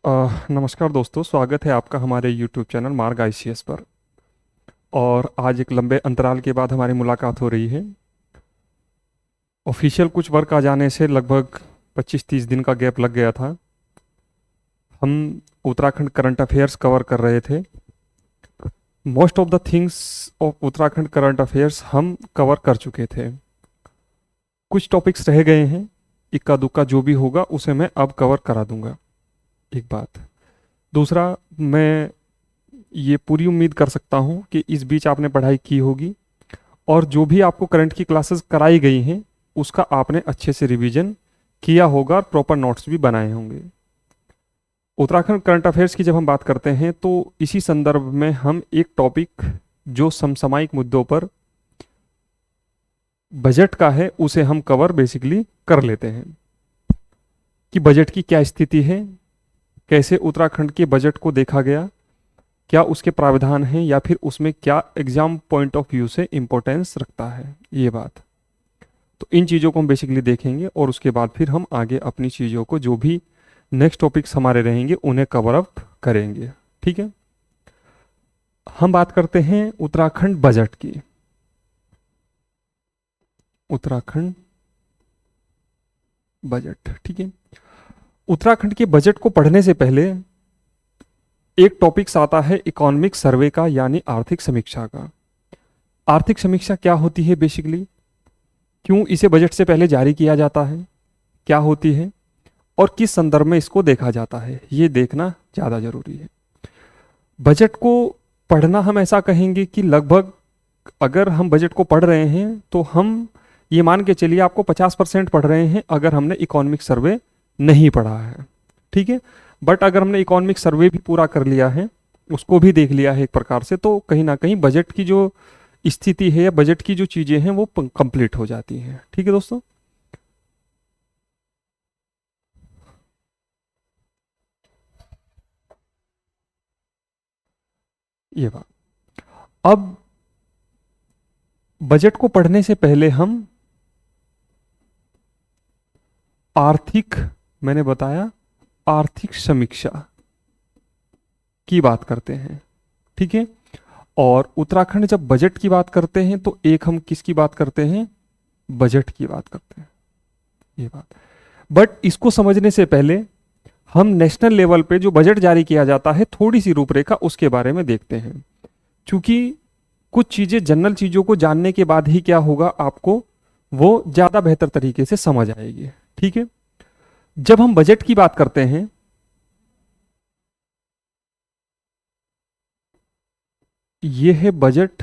नमस्कार दोस्तों, स्वागत है आपका हमारे YouTube चैनल मार्ग ICS पर। और आज एक लंबे अंतराल के बाद हमारी मुलाकात हो रही है। ऑफिशियल कुछ वर्क आ जाने से लगभग 25-30 दिन का गैप लग गया था। हम उत्तराखंड करंट अफेयर्स कवर कर रहे थे। Most of the things of Uttarakhand current affairs हम कवर कर चुके थे। कुछ टॉपिक्स रह गए हैं, इक्का दुक्का जो भी होगा उसे मैं अब कवर करा दूंगा। एक बात। दूसरा, मैं ये पूरी उम्मीद कर सकता हूँ कि इस बीच आपने पढ़ाई की होगी और जो भी आपको करंट की क्लासेस कराई गई हैं उसका आपने अच्छे से रिवीजन किया होगा और प्रॉपर नोट्स भी बनाए होंगे। उत्तराखंड करंट अफेयर्स की जब हम बात करते हैं तो इसी संदर्भ में हम एक टॉपिक जो समसामयिक मुद्दों पर बजट का है उसे हम कवर बेसिकली कर लेते हैं कि बजट की क्या स्थिति है, कैसे उत्तराखंड के बजट को देखा गया, क्या उसके प्रावधान हैं या फिर उसमें क्या एग्जाम पॉइंट ऑफ व्यू से इंपॉर्टेंस रखता है, ये बात। तो इन चीज़ों को हम बेसिकली देखेंगे और उसके बाद फिर हम आगे अपनी चीज़ों को जो भी नेक्स्ट टॉपिक्स हमारे रहेंगे उन्हें कवर अप करेंगे। ठीक है, हम बात करते हैं उत्तराखंड बजट की। उत्तराखंड बजट, ठीक है। उत्तराखंड के बजट को पढ़ने से पहले एक टॉपिक्स आता है इकोनॉमिक सर्वे का, यानी आर्थिक समीक्षा का। आर्थिक समीक्षा क्या होती है बेसिकली, क्यों इसे बजट से पहले जारी किया जाता है, क्या होती है और किस संदर्भ में इसको देखा जाता है, ये देखना ज़्यादा जरूरी है। बजट को पढ़ना हम ऐसा कहेंगे कि लगभग अगर हम बजट को पढ़ रहे हैं तो हम ये मान के चलिए आपको 50% पढ़ रहे हैं अगर हमने इकोनॉमिक सर्वे नहीं पढ़ा है। ठीक है, बट अगर हमने इकोनॉमिक सर्वे भी पूरा कर लिया है, उसको भी देख लिया है एक प्रकार से, तो कहीं ना कहीं बजट की जो स्थिति है या बजट की जो चीजें हैं वो कंप्लीट हो जाती हैं। ठीक है दोस्तों, ये बात। अब बजट को पढ़ने से पहले हम आर्थिक, मैंने बताया आर्थिक समीक्षा की बात करते हैं। ठीक है, और उत्तराखंड जब बजट की बात करते हैं तो एक हम किसकी बात करते हैं, बजट की बात करते हैं, ये बात। बट इसको समझने से पहले हम नेशनल लेवल पे जो बजट जारी किया जाता है थोड़ी सी रूपरेखा उसके बारे में देखते हैं, क्योंकि कुछ चीजें जनरल चीजों को जानने के बाद ही क्या होगा आपको वो ज्यादा बेहतर तरीके से समझ आएगी। ठीक है, जब हम बजट की बात करते हैं, ये है बजट।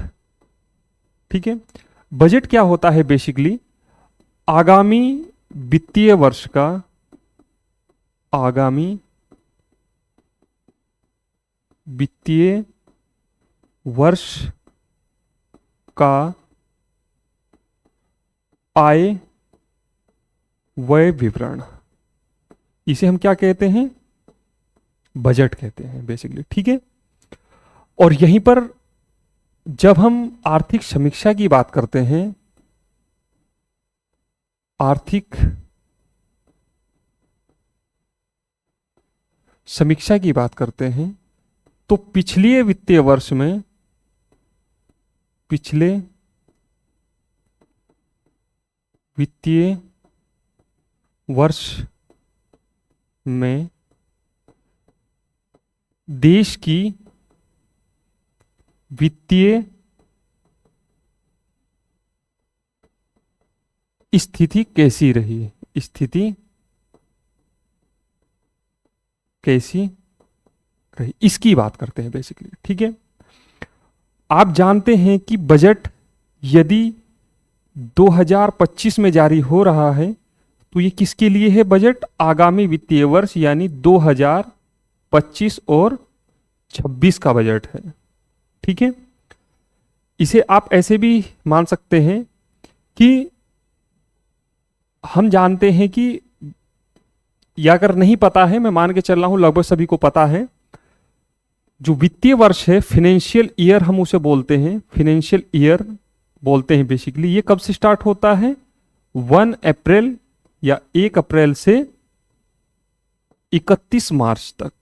ठीक है, बजट क्या होता है बेसिकली, आगामी वित्तीय वर्ष का, आगामी वित्तीय वर्ष का आय व्यय विवरण, इसे हम क्या कहते हैं, बजट कहते हैं बेसिकली। ठीक है, और यहीं पर जब हम आर्थिक समीक्षा की बात करते हैं, आर्थिक समीक्षा की बात करते हैं तो पिछले वित्तीय वर्ष में, पिछले वित्तीय वर्ष में देश की वित्तीय स्थिति कैसी रही, स्थिति कैसी रही, इसकी बात करते हैं बेसिकली। ठीक है, आप जानते हैं कि बजट यदि 2025 में जारी हो रहा है तो ये किसके लिए है, बजट आगामी वित्तीय वर्ष यानी 2025 और 26 का बजट है। ठीक है, इसे आप ऐसे भी मान सकते हैं कि हम जानते हैं कि, या अगर नहीं पता है, मैं मान के चल रहा हूं लगभग सभी को पता है, जो वित्तीय वर्ष है फिनेंशियल ईयर हम उसे बोलते हैं, फिनेंशियल ईयर बोलते हैं बेसिकली। ये कब से स्टार्ट होता है, 1 अप्रैल या 1 अप्रैल से 31 मार्च तक,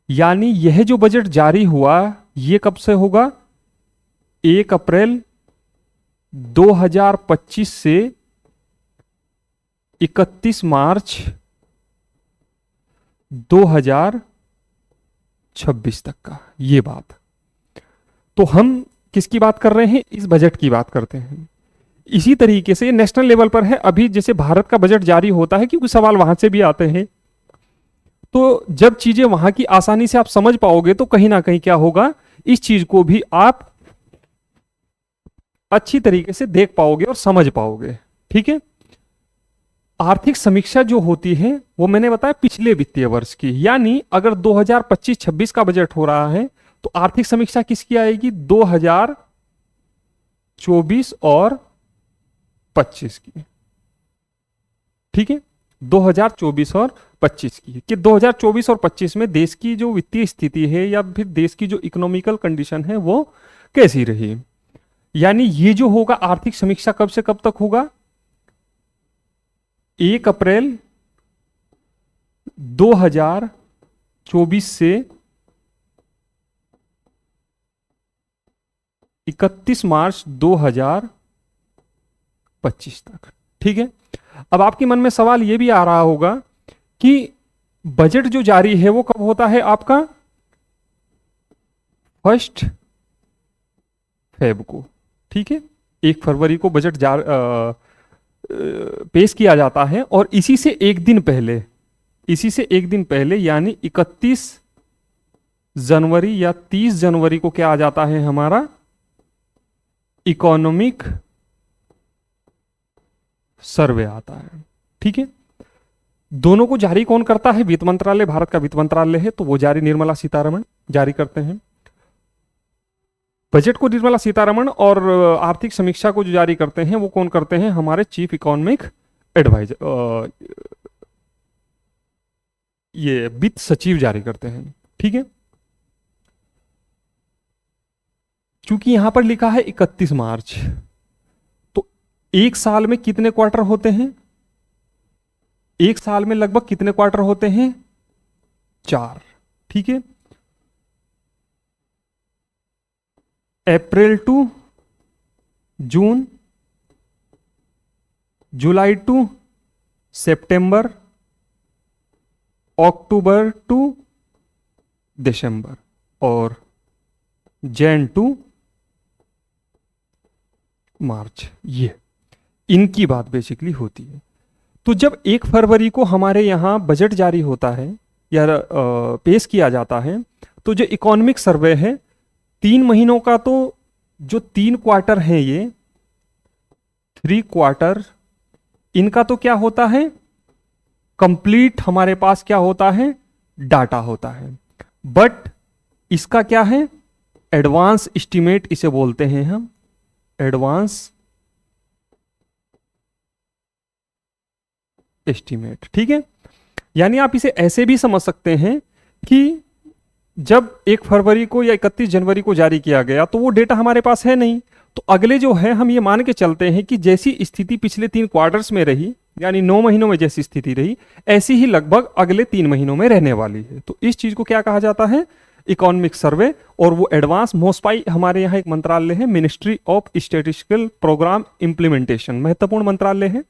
यानी यह जो बजट जारी हुआ ये कब से होगा? 1 अप्रैल 2025 से 31 मार्च 2026 तक का, ये बात। तो हम किसकी बात कर रहे हैं? इस बजट की बात करते हैं। इसी तरीके से नेशनल लेवल पर है। अभी जैसे भारत का बजट जारी होता है, क्योंकि सवाल वहां से भी आते हैं, तो जब चीजें वहां की आसानी से आप समझ पाओगे तो कहीं ना कहीं क्या होगा, इस चीज को भी आप अच्छी तरीके से देख पाओगे और समझ पाओगे। ठीक है। आर्थिक समीक्षा जो होती है वो मैंने बताया पिछले वित्तीय वर्ष की, यानी अगर 2025-26 का बजट हो रहा है तो आर्थिक समीक्षा किसकी आएगी? 2024 और 25 की। ठीक है, 2024 और 25 की, कि 2024 और 25 में देश की जो वित्तीय स्थिति है या फिर देश की जो इकोनॉमिकल कंडीशन है वो कैसी रही। यानी ये जो होगा आर्थिक समीक्षा कब से कब तक होगा? 1 अप्रैल 2024 से 31 मार्च 2025 तक। ठीक है। अब आपके मन में सवाल यह भी आ रहा होगा कि बजट जो जारी है वो कब होता है आपका? 1 फेब को। ठीक है, 1 फरवरी को बजट पेश किया जाता है, और इसी से एक दिन पहले यानी 31 जनवरी या 30 जनवरी को क्या आ जाता है हमारा? इकोनॉमिक सर्वे आता है। ठीक है। दोनों को जारी कौन करता है? वित्त मंत्रालय, भारत का वित्त मंत्रालय है, तो वो जारी निर्मला सीतारमण जारी करते हैं। बजट को निर्मला सीतारमण, और आर्थिक समीक्षा को जो जारी करते हैं वो कौन करते हैं? हमारे चीफ इकोनॉमिक एडवाइजर, ये वित्त सचिव जारी करते हैं। ठीक है। चूंकि यहां पर लिखा है 31 मार्च, तो एक साल में कितने क्वार्टर होते हैं? एक साल में लगभग कितने क्वार्टर होते हैं? 4। ठीक है। April to June, July to September, October to December, और जैन टू मार्च। ये इनकी बात बेसिकली होती है। तो जब 1 फरवरी को हमारे यहां बजट जारी होता है या पेश किया जाता है, तो जो इकोनॉमिक सर्वे है 3 महीनों का, तो जो 3 क्वार्टर हैं ये 3 क्वार्टर, इनका तो क्या होता है? कंप्लीट हमारे पास क्या होता है? डाटा होता है। बट इसका क्या है? एडवांस एस्टीमेट इसे बोलते हैं हम, एडवांस एस्टीमेट। ठीक है। यानी आप इसे ऐसे भी समझ सकते हैं कि जब 1 फरवरी को या 31 जनवरी को जारी किया गया तो वो डेटा हमारे पास है नहीं, तो अगले जो है हम ये मान के चलते हैं कि जैसी स्थिति पिछले 3 क्वार्टर्स में रही, यानी 9 महीनों में जैसी स्थिति रही, ऐसी ही लगभग अगले 3 महीनों में रहने वाली है। तो इस चीज को क्या कहा जाता है? Economic survey. और वो एडवांस, मोस्पाई हमारे यहाँ एक मंत्रालय है, ministry of statistical programme implementation, महत्वपूर्ण मंत्रालय है,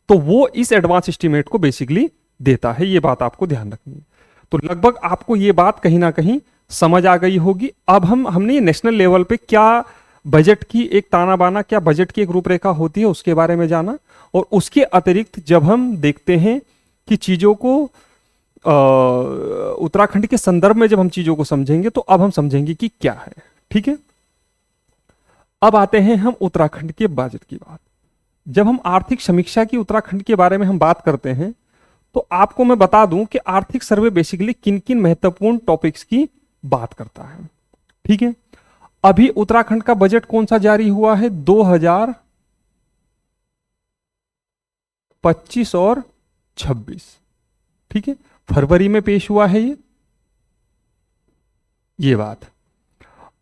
तो वो इस एडवांस एस्टीमेट को बेसिकली देता है। ये बात आपको ध्यान रखनी है। तो लगभग आपको ये बात कहीं ना कहीं समझ आ गई होगी। अब हमने ये नेशनल लेवल पे क्या बजट की एक ताना बाना, क्या बजट की एक रूपरेखा होती है उसके बारे में जाना, और उसके अतिरिक्त जब हम देखते हैं कि चीजों को उत्तराखंड के संदर्भ में जब हम चीजों को समझेंगे तो अब हम समझेंगे कि क्या है। ठीक है। अब आते हैं हम उत्तराखंड के बजट की बात। जब हम आर्थिक समीक्षा की उत्तराखंड के बारे में हम बात करते हैं तो आपको मैं बता दूं कि आर्थिक सर्वे बेसिकली किन किन महत्वपूर्ण टॉपिक्स की बात करता है। ठीक है। अभी उत्तराखंड का बजट कौन सा जारी हुआ है? 2025 और 26। ठीक है, फरवरी में पेश हुआ है ये बात।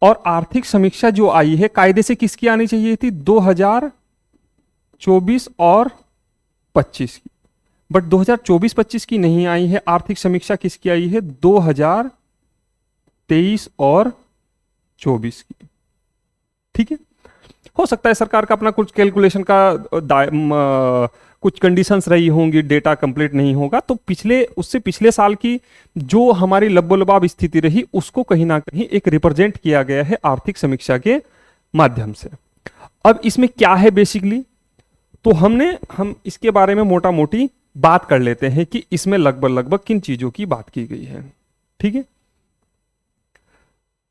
और आर्थिक समीक्षा जो आई है कायदे से किसकी आनी चाहिए थी? 2024 और 25 की। बट 2024-25 की नहीं आई है। आर्थिक समीक्षा किसकी आई है? 2023 और 24 की। ठीक है, हो सकता है सरकार का अपना कुछ कैलकुलेशन का कुछ कंडीशंस रही होंगी, डेटा कंप्लीट नहीं होगा, तो उससे पिछले साल की जो हमारी लबोलबाब स्थिति रही उसको कहीं ना कहीं एक रिप्रेजेंट किया गया है आर्थिक समीक्षा के माध्यम से। अब इसमें क्या है बेसिकली, तो हम इसके बारे में मोटा मोटी बात कर लेते हैं कि इसमें लगभग किन चीजों की बात की गई है। ठीक है,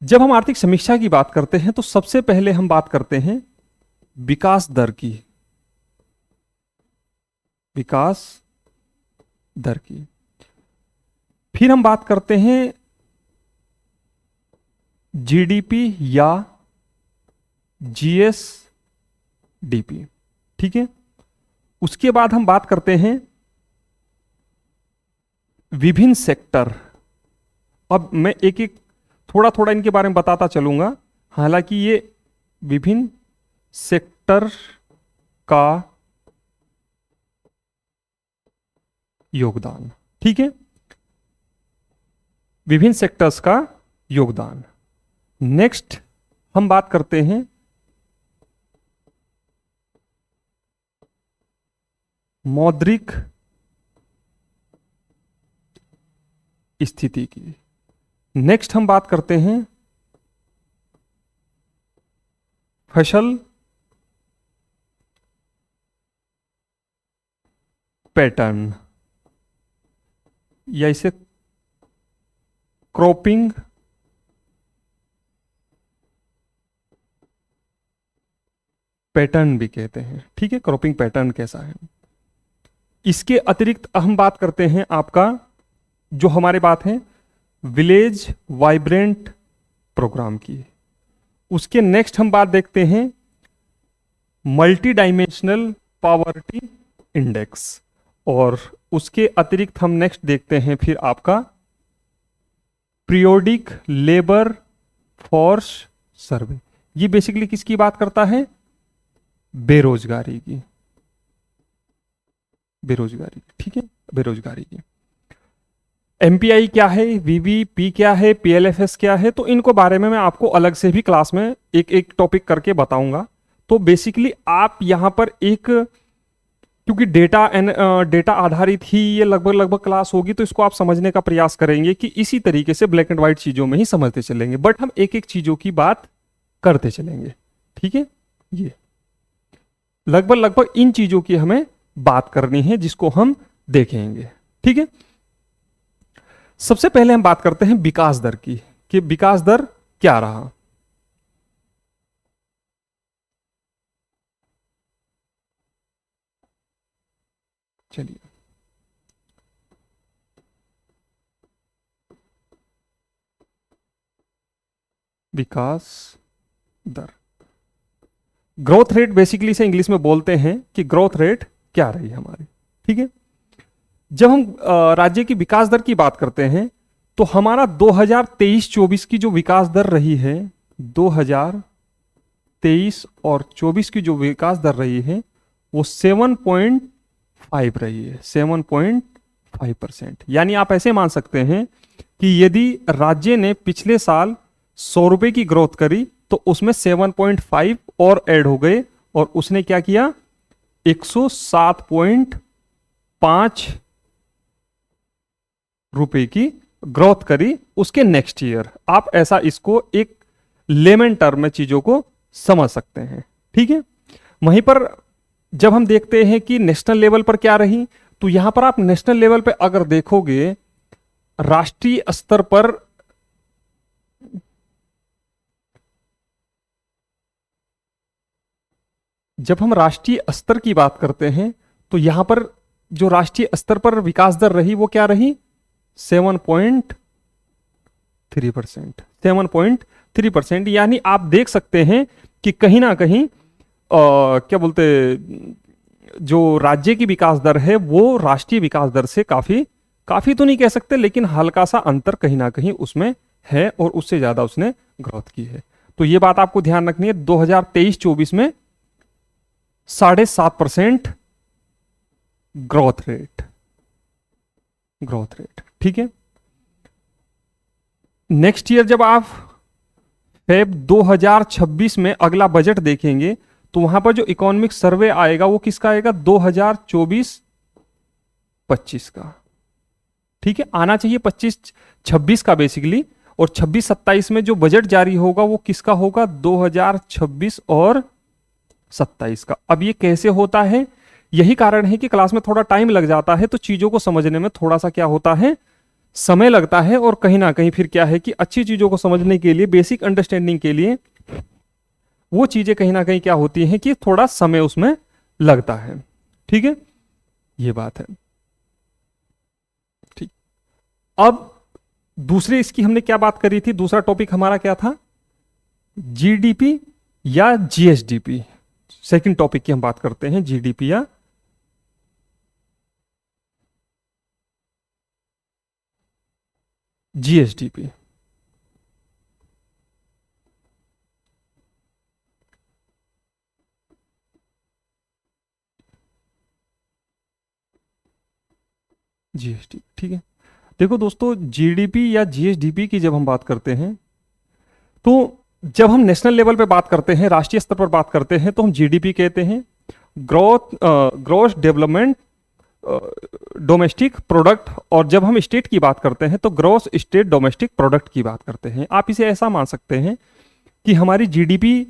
जब हम आर्थिक समीक्षा की बात करते हैं तो सबसे पहले हम बात करते हैं विकास दर की। विकास दर की, फिर हम बात करते हैं जीडीपी या जीएसडीपी। ठीक है, उसके बाद हम बात करते हैं विभिन्न सेक्टर। अब मैं एक एक थोड़ा थोड़ा इनके बारे में बताता चलूंगा, हालांकि ये विभिन्न सेक्टर का योगदान। ठीक है, विभिन्न सेक्टर्स का योगदान। नेक्स्ट हम बात करते हैं मौद्रिक स्थिति की। नेक्स्ट हम बात करते हैं फसल पैटर्न या इसे क्रॉपिंग पैटर्न भी कहते हैं। ठीक है, क्रॉपिंग पैटर्न कैसा है। इसके अतिरिक्त हम बात करते हैं आपका जो हमारे बात है विलेज वाइब्रेंट प्रोग्राम की। उसके नेक्स्ट हम बात देखते हैं मल्टी डायमेंशनल पॉवर्टी इंडेक्स, और उसके अतिरिक्त हम नेक्स्ट देखते हैं फिर आपका पीरियोडिक लेबर फोर्स सर्वे। ये बेसिकली किसकी बात करता है? बेरोजगारी की। बेरोजगारी, ठीक है, बेरोजगारी की। एमपीआई क्या है, वीवीपी क्या है, पीएलएफएस क्या है, तो इनको बारे में मैं आपको अलग से भी क्लास में एक एक टॉपिक करके बताऊंगा। तो बेसिकली आप यहां पर एक, क्योंकि डेटा आधारित ही ये लगभग क्लास होगी, तो इसको आप समझने का प्रयास करेंगे कि इसी तरीके से ब्लैक एंड व्हाइट चीजों में ही समझते चलेंगे, बट हम एक एक चीजों की बात करते चलेंगे। ठीक है, ये लगभग इन चीजों की हमें बात करनी है जिसको हम देखेंगे। ठीक है, सबसे पहले हम बात करते हैं विकास दर की कि विकास दर क्या रहा। चलिए, विकास दर, ग्रोथ रेट बेसिकली से इंग्लिश में बोलते हैं कि ग्रोथ रेट क्या रही हमारी। ठीक है, जब हम राज्य की विकास दर की बात करते हैं तो हमारा 2023-24 की जो विकास दर रही है, 2023 और 24 की जो विकास दर रही है वो 7.5 रही है, 7.5%। यानी आप ऐसे मान सकते हैं कि यदि राज्य ने पिछले साल 100 रुपए की ग्रोथ करी तो उसमें 7.5 और ऐड हो गए, और उसने क्या किया, 107.5 रुपए की ग्रोथ करी उसके नेक्स्ट ईयर। आप ऐसा इसको एक लेमन टर्म में चीजों को समझ सकते हैं। ठीक है, वहीं पर जब हम देखते हैं कि नेशनल लेवल पर क्या रही, तो यहां पर आप नेशनल लेवल पे अगर देखोगे, राष्ट्रीय स्तर पर जब हम राष्ट्रीय स्तर की बात करते हैं तो यहां पर जो राष्ट्रीय स्तर पर विकास दर रही वो क्या रही, 7.3%। 7.3%, यानी आप देख सकते हैं कि कहीं ना कहीं क्या बोलते, जो राज्य की विकास दर है वो राष्ट्रीय विकास दर से काफी तो नहीं कह सकते, लेकिन हल्का सा अंतर कहीं ना कहीं उसमें है, और उससे ज्यादा उसने ग्रोथ की है। तो ये बात आपको ध्यान रखनी है। 2023-24 में 7.5% ग्रोथ रेट। Growth rate. ठीक है, नेक्स्ट ईयर जब आप फेब 2026 में अगला बजट देखेंगे तो वहां पर जो इकोनॉमिक सर्वे आएगा वो किसका आएगा, 2024-25 का। ठीक है, आना चाहिए 25-26 का बेसिकली, और 26-27 में जो बजट जारी होगा वो किसका होगा, 2026 और 27 का। अब ये कैसे होता है, यही कारण है कि क्लास में थोड़ा टाइम लग जाता है, तो चीजों को समझने में थोड़ा सा क्या होता है, समय लगता है। और कहीं ना कहीं फिर क्या है कि अच्छी चीजों को समझने के लिए, बेसिक अंडरस्टैंडिंग के लिए वो चीजें कहीं ना कहीं क्या होती हैं कि थोड़ा समय उसमें लगता है। ठीक है, ये बात है। ठीक, अब दूसरे इसकी हमने क्या बात करी थी, दूसरा टॉपिक हमारा क्या था, जीडीपी या जीएसडीपी। सेकंड टॉपिक की हम बात करते हैं, जीडीपी या जीएसडीपी। जीएसटी, ठीक है। देखो दोस्तों, जीडीपी या जीएसडीपी की जब हम बात करते हैं, तो जब हम नेशनल लेवल पे बात करते हैं, राष्ट्रीय स्तर पर बात करते हैं, तो हम जीडीपी कहते हैं, ग्रोस डेवलपमेंट डोमेस्टिक प्रोडक्ट। और जब हम स्टेट की बात करते हैं तो ग्रोस स्टेट डोमेस्टिक प्रोडक्ट की बात करते हैं। आप इसे ऐसा मान सकते हैं कि हमारी जीडीपी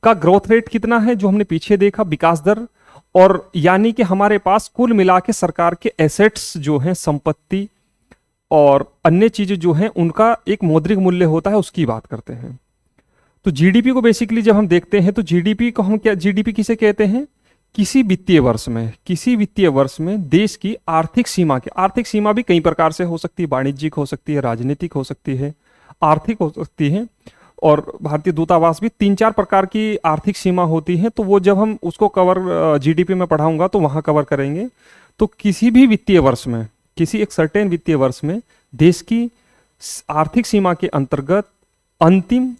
का ग्रोथ रेट कितना है, जो हमने पीछे देखा, विकास दर, और यानी कि हमारे पास कुल मिला के सरकार के एसेट्स जो हैं, संपत्ति और अन्य चीजें जो हैं, उनका एक मौद्रिक मूल्य होता है, उसकी बात करते हैं। तो जीडीपी को बेसिकली जब हम देखते हैं तो जीडीपी को हम क्या, जीडीपी किसे कहते हैं, किसी वित्तीय वर्ष में देश की आर्थिक सीमा की, आर्थिक सीमा भी कई प्रकार से हो सकती है, वाणिज्यिक हो सकती है, राजनीतिक हो सकती है, आर्थिक हो सकती है, और भारतीय दूतावास भी 3-4 प्रकार की आर्थिक सीमा होती है। तो वो जब हम उसको कवर जीडीपी में पढ़ाऊंगा तो वहां कवर करेंगे। तो किसी भी वित्तीय वर्ष में, किसी एक सर्टेन वित्तीय वर्ष में देश की आर्थिक सीमा के अंतर्गत अंतिम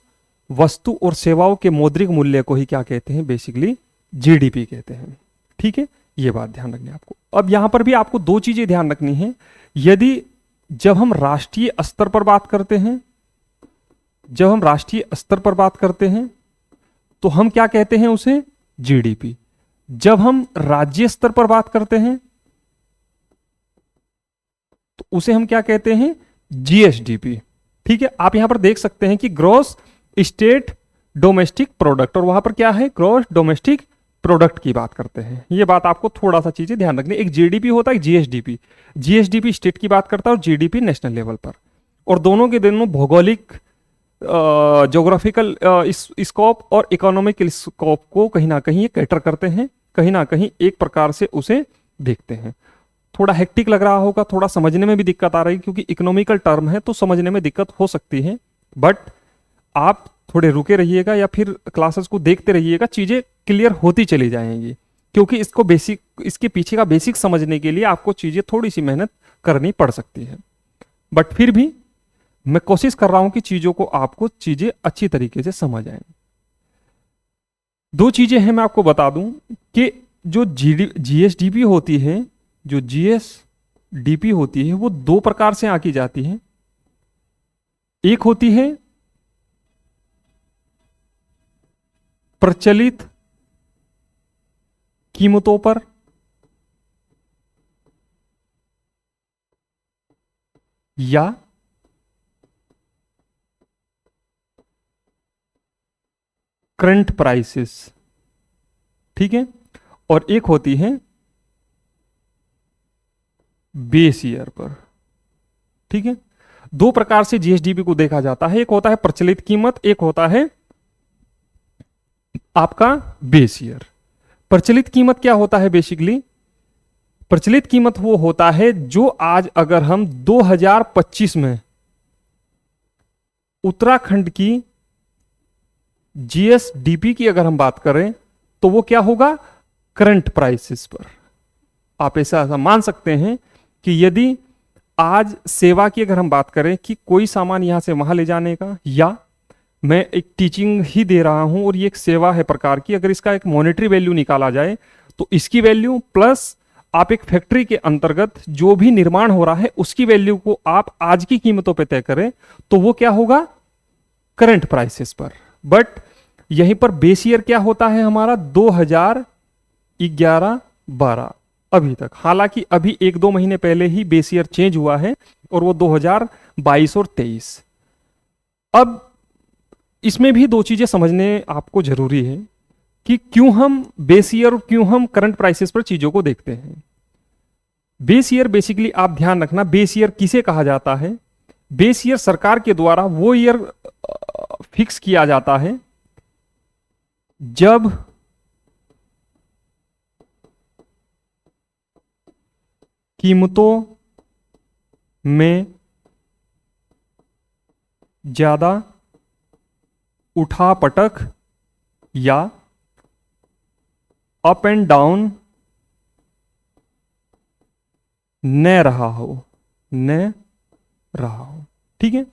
वस्तु और सेवाओं के मौद्रिक मूल्य को ही क्या कहते हैं, बेसिकली जीडीपी कहते हैं। ठीक है, ये बात ध्यान रखनी है आपको। अब यहां पर भी आपको 2 चीजें ध्यान रखनी है। यदि जब हम राष्ट्रीय स्तर पर बात करते हैं, तो हम क्या कहते हैं उसे, जीडीपी। जब हम राज्य स्तर पर बात करते हैं तो उसे हम क्या कहते हैं, जीएसडीपी। ठीक है, आप यहां पर देख सकते हैं कि ग्रॉस स्टेट डोमेस्टिक प्रोडक्ट, और वहां पर क्या है, ग्रॉस डोमेस्टिक प्रोडक्ट की बात करते हैं। ये बात आपको थोड़ा सा चीजें ध्यान रखनी है। एक जीडीपी होता है, जीएसडीपी। जीएसडीपी स्टेट की बात करता है और जीडीपी नेशनल लेवल पर, और दोनों के दोनों भौगोलिक, ज्योग्राफिकल स्कोप और इकोनॉमिकल स्कोप को कहीं ना कहीं ये कैटर करते हैं, कहीं ना कहीं एक प्रकार से उसे देखते हैं। थोड़ा हेक्टिक लग रहा होगा, थोड़ा समझने में भी दिक्कत आ रही है, क्योंकि इकोनॉमिकल टर्म है तो समझने में दिक्कत हो सकती है, बट आप थोड़े रुके रहिएगा या फिर क्लासेस को देखते रहिएगा, चीजें क्लियर होती चली जाएंगी। क्योंकि इसको बेसिक, इसके पीछे का बेसिक समझने के लिए आपको चीजें थोड़ी सी मेहनत करनी पड़ सकती है, बट फिर भी मैं कोशिश कर रहा हूं कि चीजों को, आपको चीजें अच्छी तरीके से समझ आए। 2 चीजें हैं, मैं आपको बता दूं कि जो जीएसडीपी होती है, जो जीएसडीपी होती है, वो 2 प्रकार से आंकी जाती है। एक होती है प्रचलित कीमतों पर, या करंट प्राइसेस। ठीक है, और एक होती है बेस ईयर पर। ठीक है, 2 प्रकार से जीएसडीपी को देखा जाता है। एक होता है प्रचलित कीमत, एक होता है आपका बेस ईयर। प्रचलित कीमत क्या होता है, बेसिकली प्रचलित कीमत वो होता है जो आज अगर हम 2025 में उत्तराखंड की जीएसडीपी की अगर हम बात करें तो वो क्या होगा, करंट प्राइसेस पर। आप ऐसा मान सकते हैं कि यदि आज सेवा की अगर हम बात करें कि कोई सामान यहां से वहां ले जाने का, या मैं एक टीचिंग ही दे रहा हूं और ये एक सेवा है प्रकार की, अगर इसका एक मॉनेटरी वैल्यू निकाला जाए तो इसकी वैल्यू प्लस आप एक फैक्ट्री के अंतर्गत जो भी निर्माण हो रहा है उसकी वैल्यू को आप आज की कीमतों पे तय करें तो वो क्या होगा, करंट प्राइसेस पर। बट यहीं पर बेस ईयर क्या होता है हमारा, 2011-12 अभी तक। हालांकि अभी 1-2 महीने पहले ही बेस ईयर चेंज हुआ है और वो 2022 और 23। अब इसमें भी दो चीजें समझने आपको जरूरी है कि क्यों हम बेस ईयर और क्यों हम करंट प्राइसेस पर चीजों को देखते हैं। बेस ईयर बेसिकली आप ध्यान रखना, बेस ईयर किसे कहा जाता है, बेस ईयर सरकार के द्वारा वो ईयर फिक्स किया जाता है जब कीमतों में ज्यादा उठापटक या अप एंड डाउन न रहा हो, ठीक है।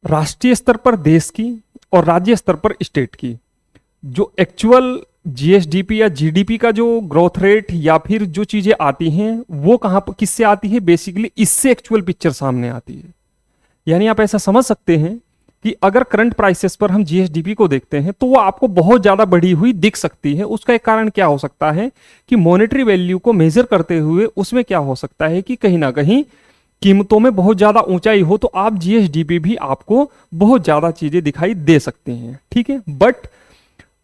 राष्ट्रीय स्तर पर देश की और राज्य स्तर पर स्टेट की जो एक्चुअल जीएसडीपी या जीडीपी का जो ग्रोथ रेट या फिर जो चीजें आती हैं वो कहां पर किससे आती है, बेसिकली इससे एक्चुअल पिक्चर सामने आती है। यानी आप ऐसा समझ सकते हैं कि अगर करंट प्राइसेस पर हम जीएसडीपी को देखते हैं तो वो आपको बहुत ज्यादा बढ़ी हुई दिख सकती है। उसका एक कारण क्या हो सकता है कि मॉनेटरी वैल्यू को मेजर करते हुए उसमें क्या हो सकता है कि कहीं ना कहीं कीमतों में बहुत ज्यादा ऊंचाई हो तो आप जीएसडीपी भी आपको बहुत ज्यादा चीजें दिखाई दे सकते हैं, ठीक है। बट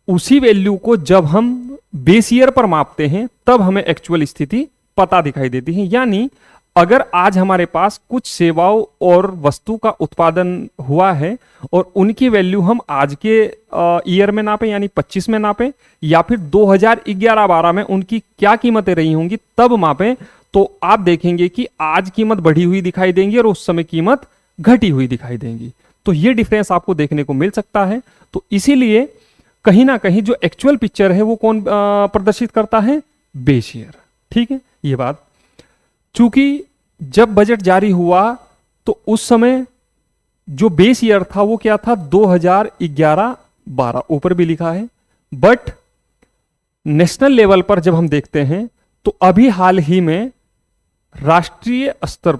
उसी वैल्यू को जब हम बेस ईयर पर मापते हैं तब हमें एक्चुअल स्थिति पता दिखाई देती है। यानी अगर आज हमारे पास कुछ सेवाओं और वस्तु का उत्पादन हुआ है और उनकी वैल्यू हम आज के ईयर में नापें यानी 25 में नापें या फिर 2011-12 में उनकी क्या कीमतें रही होंगी तब मापें, तो आप देखेंगे कि आज कीमत बढ़ी हुई दिखाई देंगी और उस समय कीमत घटी हुई दिखाई देंगी। तो ये डिफरेंस आपको देखने को मिल सकता है। तो इसीलिए कहीं ना कहीं जो एक्चुअल पिक्चर है वो कौन प्रदर्शित करता है, बेस ईयर, ठीक है। ये बात चूंकि जब बजट जारी हुआ तो उस समय जो बेस ईयर था वो क्या था, 2011-12 ऊपर भी लिखा है। बट नेशनल लेवल पर जब हम देखते हैं तो अभी हाल ही में राष्ट्रीय स्तर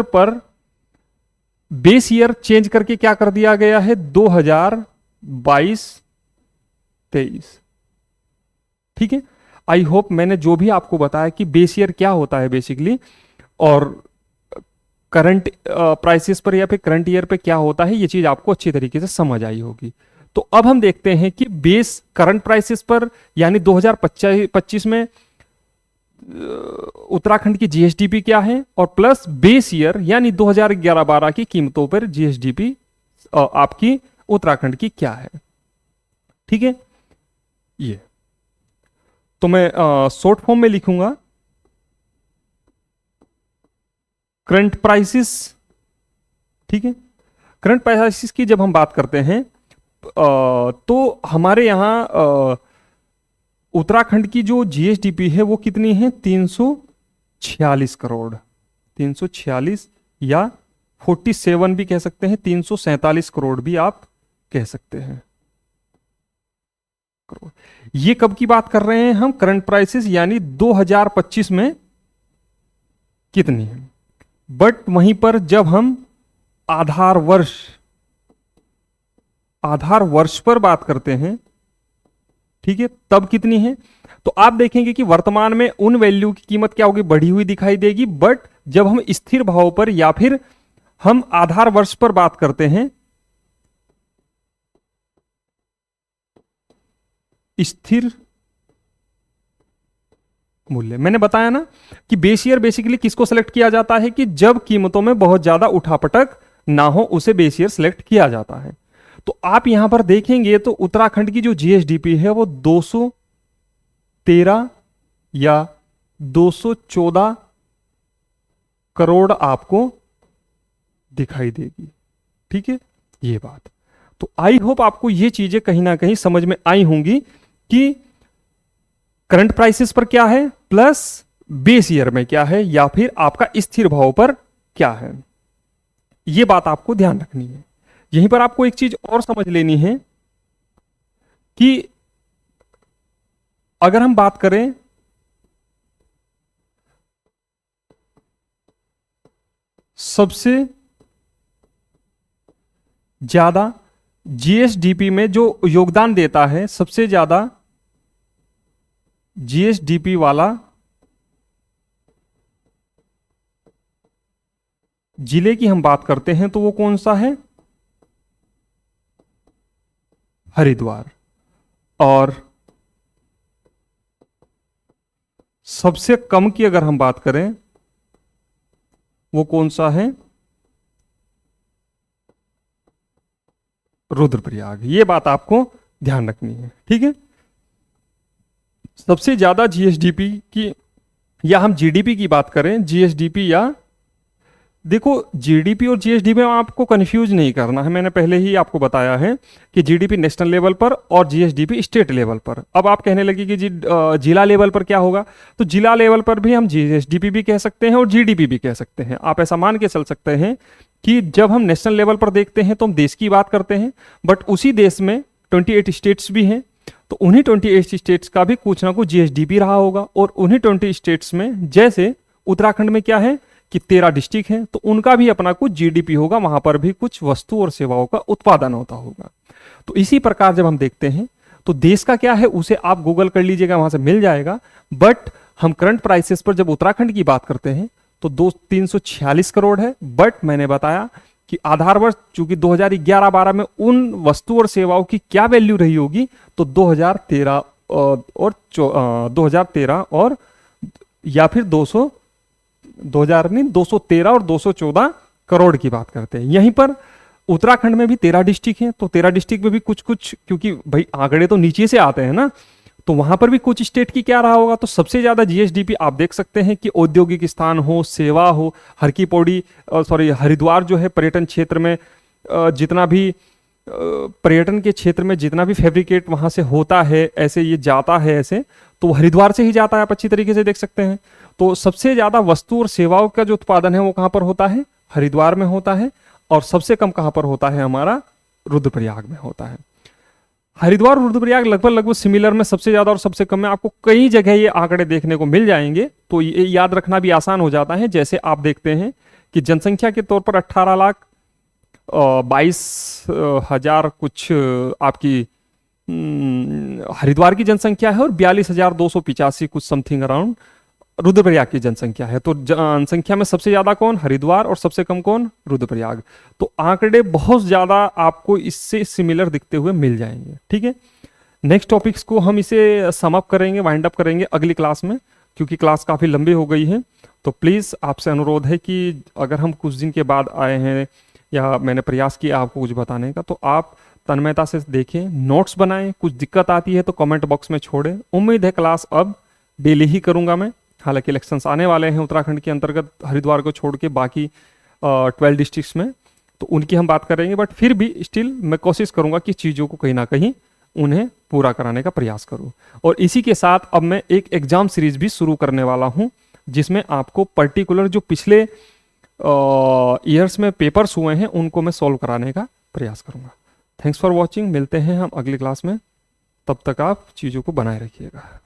पर बेस ईयर चेंज करके क्या कर दिया गया है, 2022-23, ठीक है। आई होप मैंने जो भी आपको बताया कि बेस ईयर क्या होता है बेसिकली और करंट प्राइसेस पर या फिर करंट ईयर पे क्या होता है, ये चीज आपको अच्छी तरीके से समझ आई होगी। तो अब हम देखते हैं कि बेस करंट प्राइसेस पर यानी 2025 में उत्तराखंड की जीएसडीपी क्या है और प्लस बेस ईयर यानी 2011-12 की कीमतों पर जीएसडीपी आपकी उत्तराखंड की क्या है, ठीक है। ये तो मैं शॉर्ट फॉर्म में लिखूंगा करंट प्राइसेस, ठीक है। करंट प्राइसेस की जब हम बात करते हैं तो हमारे यहां उत्तराखंड की जो जीएसडीपी है वो कितनी है, 346 करोड़, 346 या 47 भी कह सकते हैं, 347 करोड़ भी आप कह सकते हैं करोड़। ये कब की बात कर रहे हैं हम, करंट प्राइसेस यानी 2025 में कितनी है। बट वहीं पर जब हम आधार वर्ष पर बात करते हैं, ठीक है, तब कितनी है, तो आप देखेंगे कि वर्तमान में उन वैल्यू की कीमत क्या होगी, बढ़ी हुई दिखाई देगी। बट जब हम स्थिर भाव पर या फिर हम आधार वर्ष पर बात करते हैं, स्थिर मूल्य, मैंने बताया ना कि बेस ईयर बेसिकली किसको सेलेक्ट किया जाता है कि जब कीमतों में बहुत ज्यादा उठापटक ना हो उसे बेस ईयर सेलेक्ट किया जाता है। तो आप यहां पर देखेंगे तो उत्तराखंड की जो जीएसडीपी है वो 213 या 214 करोड़ आपको दिखाई देगी, ठीक है। ये बात तो आई होप आपको ये चीजें कहीं ना कहीं समझ में आई होंगी कि करंट प्राइसेस पर क्या है प्लस बेस ईयर में क्या है या फिर आपका स्थिर भाव पर क्या है। यह बात आपको ध्यान रखनी है। यहीं पर आपको एक चीज और समझ लेनी है कि अगर हम बात करें सबसे ज्यादा जीएसडीपी में जो योगदान देता है, सबसे ज्यादा जीएसडीपी वाला जिले की हम बात करते हैं तो वो कौन सा है? हरिद्वार। और सबसे कम की अगर हम बात करें वो कौन सा है? रुद्रप्रयाग। ये बात आपको ध्यान रखनी है, ठीक है। सबसे ज्यादा जीएसडीपी की, या हम जीडीपी की बात करें, जीएसडीपी या, देखो जीडीपी और जीएसडीपी में आपको कंफ्यूज नहीं करना है, मैंने पहले ही आपको बताया है कि जीडीपी नेशनल लेवल पर और जीएसडीपी स्टेट लेवल पर। अब आप कहने लगे कि जिला लेवल पर क्या होगा, तो जिला लेवल पर भी हम जीएसडीपी भी कह सकते हैं और जीडीपी भी कह सकते हैं। आप ऐसा मान के चल सकते हैं कि जब हम नेशनल लेवल पर देखते हैं तो हम देश की बात करते हैं, बट उसी देश में 28 स्टेट्स भी हैं, तो उन्हीं 28 स्टेट्स का भी कुछ ना कुछ जीएसडीपी रहा होगा। और उन्हीं 20 स्टेट्स में, जैसे उत्तराखंड में क्या है कि 13 डिस्ट्रिक्ट हैं, तो उनका भी अपना कुछ जीडीपी होगा, वहां पर भी कुछ वस्तु और सेवाओं का उत्पादन होता होगा। तो इसी प्रकार जब हम देखते हैं तो देश का क्या है उसे आप गूगल कर लीजिएगा, वहां से मिल जाएगा। बट हम करंट प्राइसेस पर जब उत्तराखंड की बात करते हैं तो 346 करोड़ है। बट मैंने बताया कि आधार वर्ष चूंकि 2011-12 में उन वस्तु और सेवाओं की क्या वैल्यू रही होगी, तो 2013 और या फिर 213 और 214 करोड़ की बात करते हैं। यहीं पर उत्तराखंड में भी 13 डिस्ट्रिक्ट हैं, तो 13 डिस्ट्रिक्ट में भी कुछ कुछ, क्योंकि भाई आंकड़े तो नीचे से आते हैं ना, तो वहां पर भी कुछ स्टेट की क्या रहा होगा। तो सबसे ज्यादा जीएसडीपी आप देख सकते हैं कि औद्योगिक स्थान हो, सेवा हो, हर की पौड़ी हरिद्वार जो है पर्यटन क्षेत्र में जितना भी पर्यटन के क्षेत्र में जितना भी फैब्रिकेट वहां से होता है, ऐसे ये जाता है ऐसे, तो हरिद्वार से ही जाता है, आप अच्छी तरीके से देख सकते हैं। तो सबसे ज्यादा वस्तु और सेवाओं का जो उत्पादन है वो कहां पर होता है? हरिद्वार में होता है। और सबसे कम कहां पर होता है? हमारा रुद्रप्रयाग में होता है। हरिद्वार और रुद्रप्रयाग लगभग सिमिलर में, सबसे ज्यादा और सबसे कम में आपको कई जगह ये आंकड़े देखने को मिल जाएंगे, तो ये याद रखना भी आसान हो जाता है। जैसे आप देखते हैं कि जनसंख्या के तौर पर 18,22,000 कुछ आपकी हरिद्वार की जनसंख्या है और 42,285 कुछ समथिंग अराउंड रुद्रप्रयाग की जनसंख्या है। तो जनसंख्या में सबसे ज्यादा कौन? हरिद्वार, और सबसे कम कौन? रुद्रप्रयाग। तो आंकड़े बहुत ज्यादा आपको इससे सिमिलर दिखते हुए मिल जाएंगे, ठीक है। नेक्स्ट टॉपिक्स को हम इसे सम अप करेंगे, वाइंड अप करेंगे अगली क्लास में, क्योंकि क्लास काफी लंबी हो गई है। तो प्लीज आपसे अनुरोध है कि अगर हम कुछ दिन के बाद आए हैं या मैंने प्रयास किया आपको कुछ बताने का, तो आप तन्मयता से देखें, नोट्स बनाएं। कुछ दिक्कत आती है तो कमेंट बॉक्स में छोड़ें। उम्मीद है क्लास अब डेली ही करूंगा मैं, हालांकि इलेक्शंस आने वाले हैं उत्तराखंड के अंतर्गत, हरिद्वार को छोड़ के बाकी 12 डिस्ट्रिक्ट्स में, तो उनकी हम बात करेंगे। बट फिर भी स्टिल मैं कोशिश करूंगा कि चीज़ों को कहीं ना कहीं उन्हें पूरा कराने का प्रयास करूं। और इसी के साथ अब मैं एक एग्जाम सीरीज भी शुरू करने वाला हूं, जिसमें आपको पर्टिकुलर जो पिछले ईयर्स में पेपर्स हुए हैं उनको मैं सॉल्व कराने का प्रयास करूंगा। Thanks for watching. मिलते हैं हम अगली क्लास में, तब तक आप चीज़ों को बनाए रखिएगा।